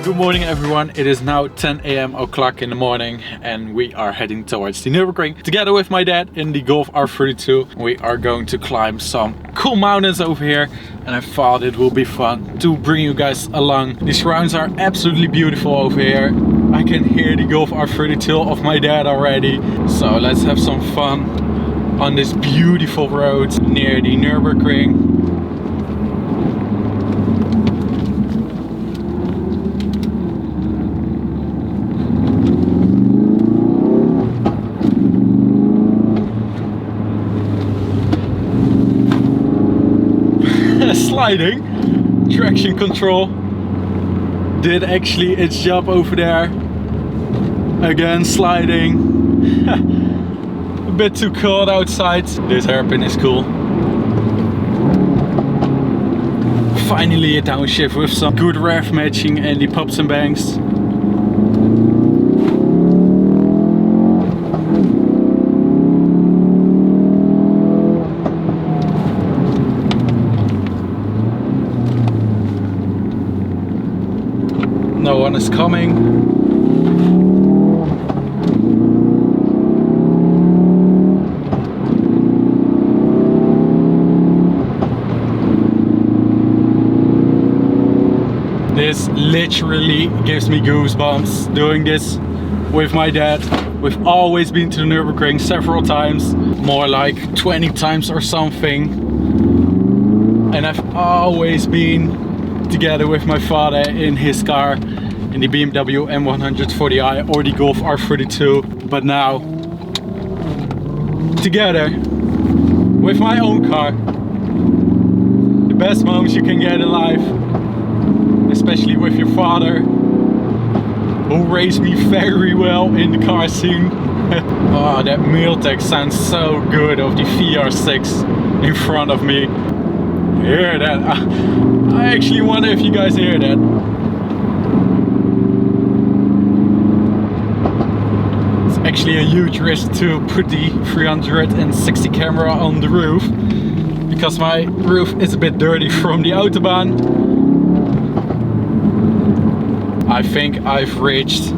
Good morning everyone, it is now 10 a.m. o'clock in the morning and we are heading towards the Nürburgring together with my dad in the Golf R32. We are going to climb some cool mountains over here and I thought it will be fun to bring you guys along. The surrounds are absolutely beautiful over here. I can hear the Golf R32 of my dad already. So let's have some fun on this beautiful road near the Nürburgring. Sliding, traction control did actually its job over there. Again sliding. A bit too cold outside. This hairpin is cool. Finally a downshift with some good rev matching and the pops and bangs. No one is coming. This literally gives me goosebumps doing this with my dad. We've always been to the Nürburgring several times, more like 20 times or something. And I've always been together with my father in his car, in the BMW M140i or the Golf R32, but now together with my own car. The best moments you can get in life, especially with your father, who raised me very well in the car scene. Oh, that Mealtech sounds so good of the VR6 in front of me. Hear that? I actually wonder if you guys hear that. It's actually a huge risk to put the 360 camera on the roof because my roof is a bit dirty from the Autobahn. I think I've reached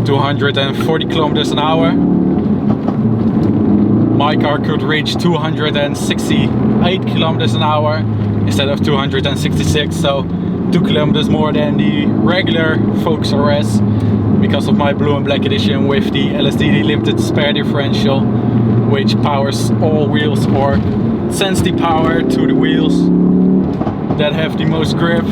240 kilometers an hour. My car could reach 268 kilometers an hour instead of 266, so 2 kilometers more than the regular Volkswagen RS because of my blue and black edition with the LSD limited spare differential, which powers all wheels or sends the power to the wheels that have the most grip.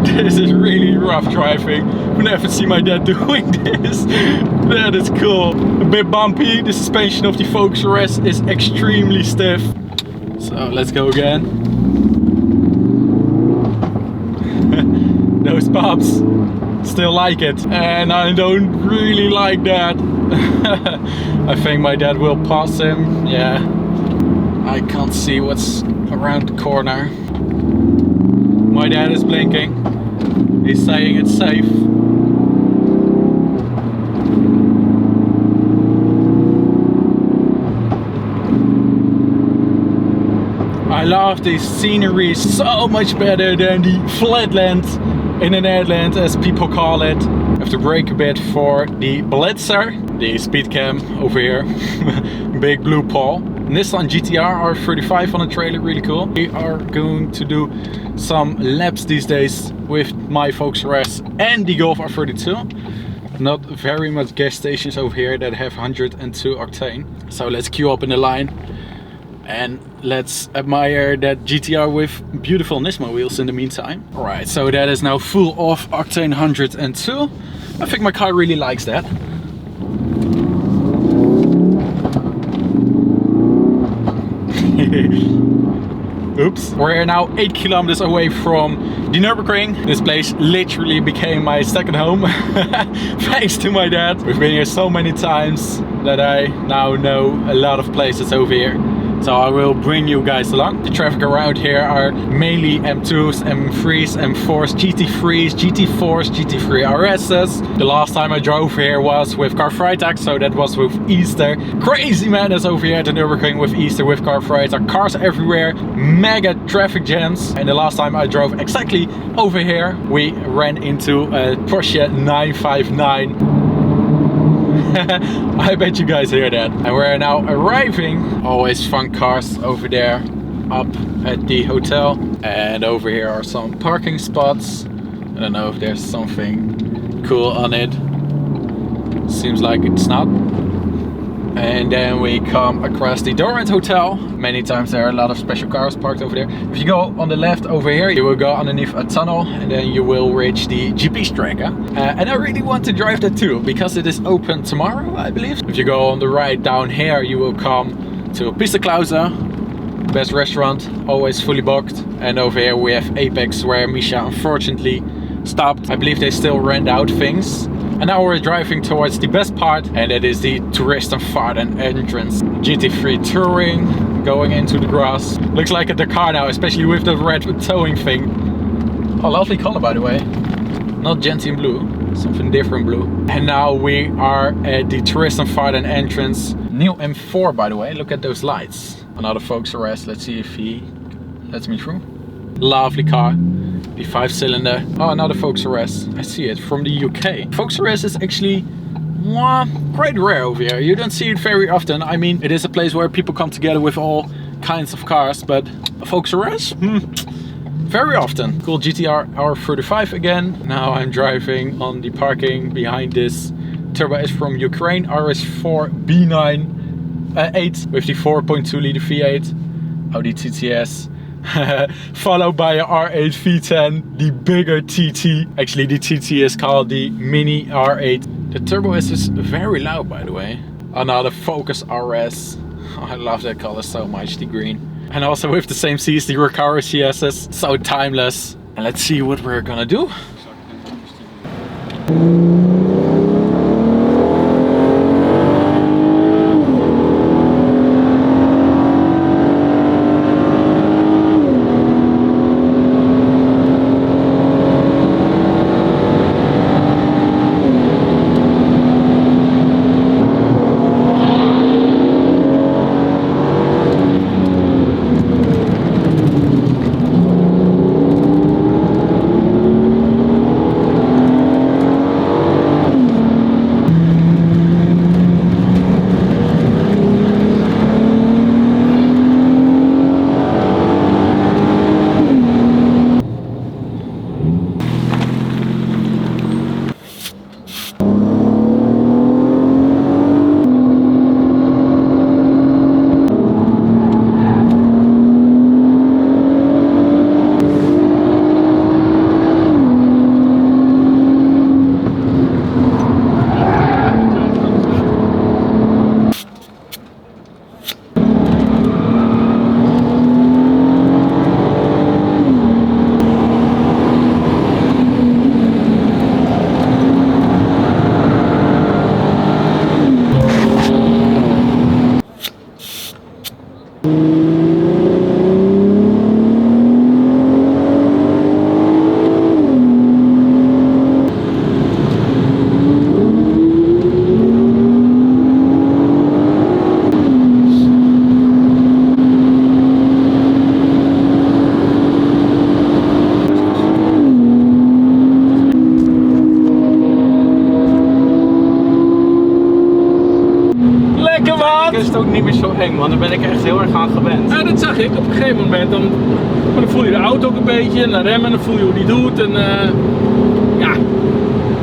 This is really rough driving. I've never seen my dad doing this. That is cool. A bit bumpy. The suspension of the Volkswagen RS is extremely stiff. So let's go again. Those pops still like it, and I don't really like that. I think my dad will pass him. Yeah, I can't see what's around the corner. My dad is blinking. He's saying it's safe. I love this scenery so much better than the flatland in the Netherlands, as people call it. I have to brake a bit for the Blitzer, the speed cam over here. Big blue pole. Nissan GT3 R35 on the trailer, really cool. We are going to do some laps these days with my Volkswagen RS and the Golf R32. Not very much gas stations over here that have 102 octane. So let's queue up in the line and let's admire that GTR with beautiful Nismo wheels in the meantime. Alright, so that is now full of octane 102. I think my car really likes that. Oops. We're now 8 kilometers away from the Nürburgring. This place literally became my second home. Thanks to my dad. We've been here so many times that I now know a lot of places over here. So I will bring you guys along. The traffic around here are mainly M2s, M3s, M4s, GT3s, GT4s, GT3 RSs. The last time I drove here was with Karfreitag, so that was with Easter. Crazy madness over here at the Nürburgring with Easter, with Karfreitag. Cars everywhere, mega traffic jams. And the last time I drove exactly over here, we ran into a Porsche 959. I bet you guys hear that. And we're now arriving. Always fun cars over there up at the hotel. And over here are some parking spots. I don't know if there's something cool on it. Seems like it's not. And then we come across the Dorrent Hotel. Many times there are a lot of special cars parked over there. If you go on the left over here, you will go underneath a tunnel and then you will reach the GP Strecke. And I really want to drive that too, because it is open tomorrow, I believe. If you go on the right down here, you will come to Pista Klausa, best restaurant, always fully booked. And over here we have Apex, where Misha unfortunately stopped. I believe they still rent out things. And now we're driving towards the best part, and that is the Touristenfahrten entrance. GT3 Touring, going into the grass. Looks like a Dakar now, especially with the red towing thing. Oh, lovely color by the way. Not gentian blue, something different blue. And now we are at the Touristenfahrten entrance. New M4 by the way, look at those lights. Another Volkswagen RS, let's see if he lets me through. Lovely car. The 5-cylinder. Oh, another Volkswagen RS. I see it from the UK. Volkswagen RS is actually quite rare over here. You don't see it very often. I mean, it is a place where people come together with all kinds of cars, but a Volkswagen RS? Very often. Cool GTR R35 again. Now I'm driving on the parking behind this Turbo S from Ukraine. RS4 B9 8 with the 4.2 liter V8. Audi TTS. Followed by a R8 V10, the bigger TT. Actually, the TT is called the Mini R8. The Turbo S is very loud, by the way. Another Focus RS. Oh, I love that color so much, the green. And also with the same seats, the Recaro CSs. So timeless. And let's see what we're gonna do. is het ook niet meer zo eng, want daar ben ik echt heel erg aan gewend. Ja, dat zag ik op een gegeven moment. Dan voel je de auto ook een beetje, en dan remmen, dan voel je hoe die doet. En ja,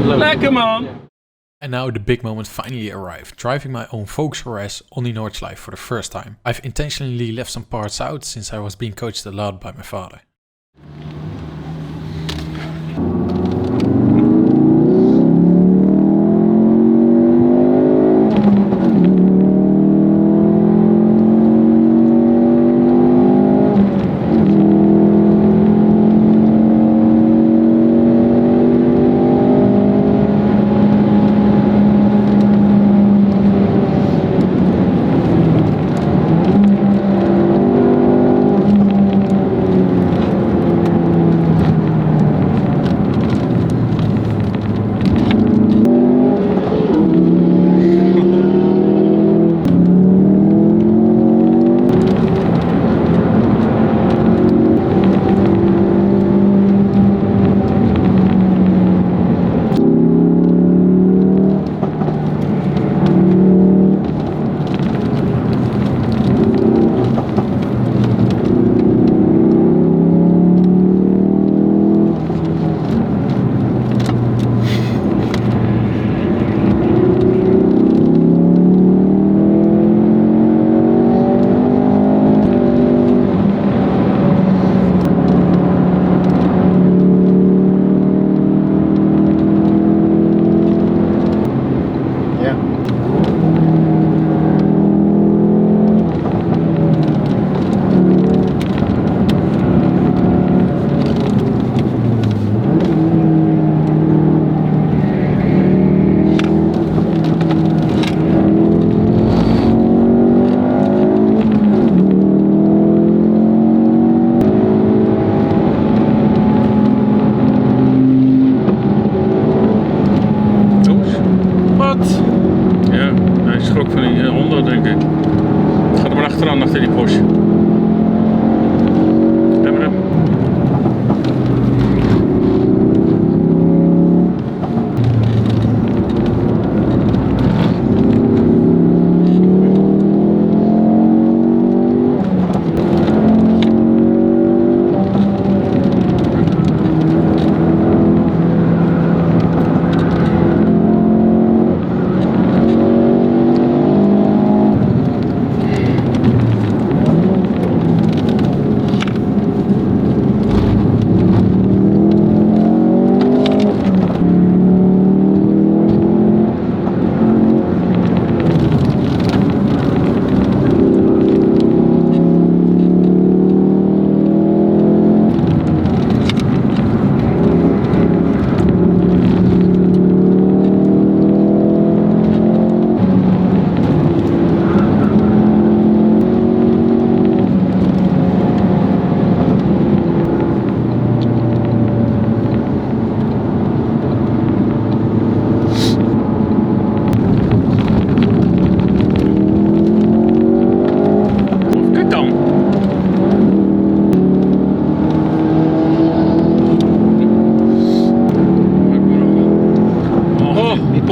lekker man. And now the big moment finally arrived, driving my own Volkswagen RS on the Nordschleife for the first time. I've intentionally left some parts out since I was being coached a lot by my father.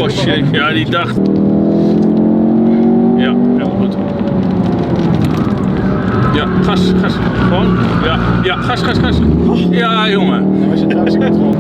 Porsche. Ja, die dacht. Ja, helemaal goed. Ja, gas. Gewoon. Ja, gas. Ja, jongen. Dat was je tractiecontrole.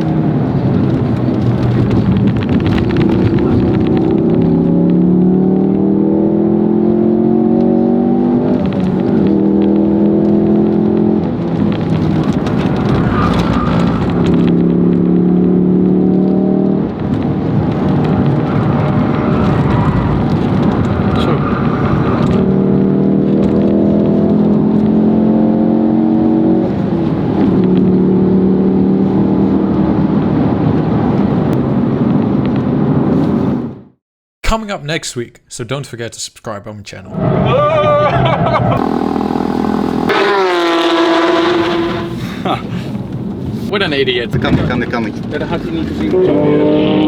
Coming up next week, so don't forget to subscribe on my channel. What an idiot. Dat kan niet. Ja, dat had hij niet gezien.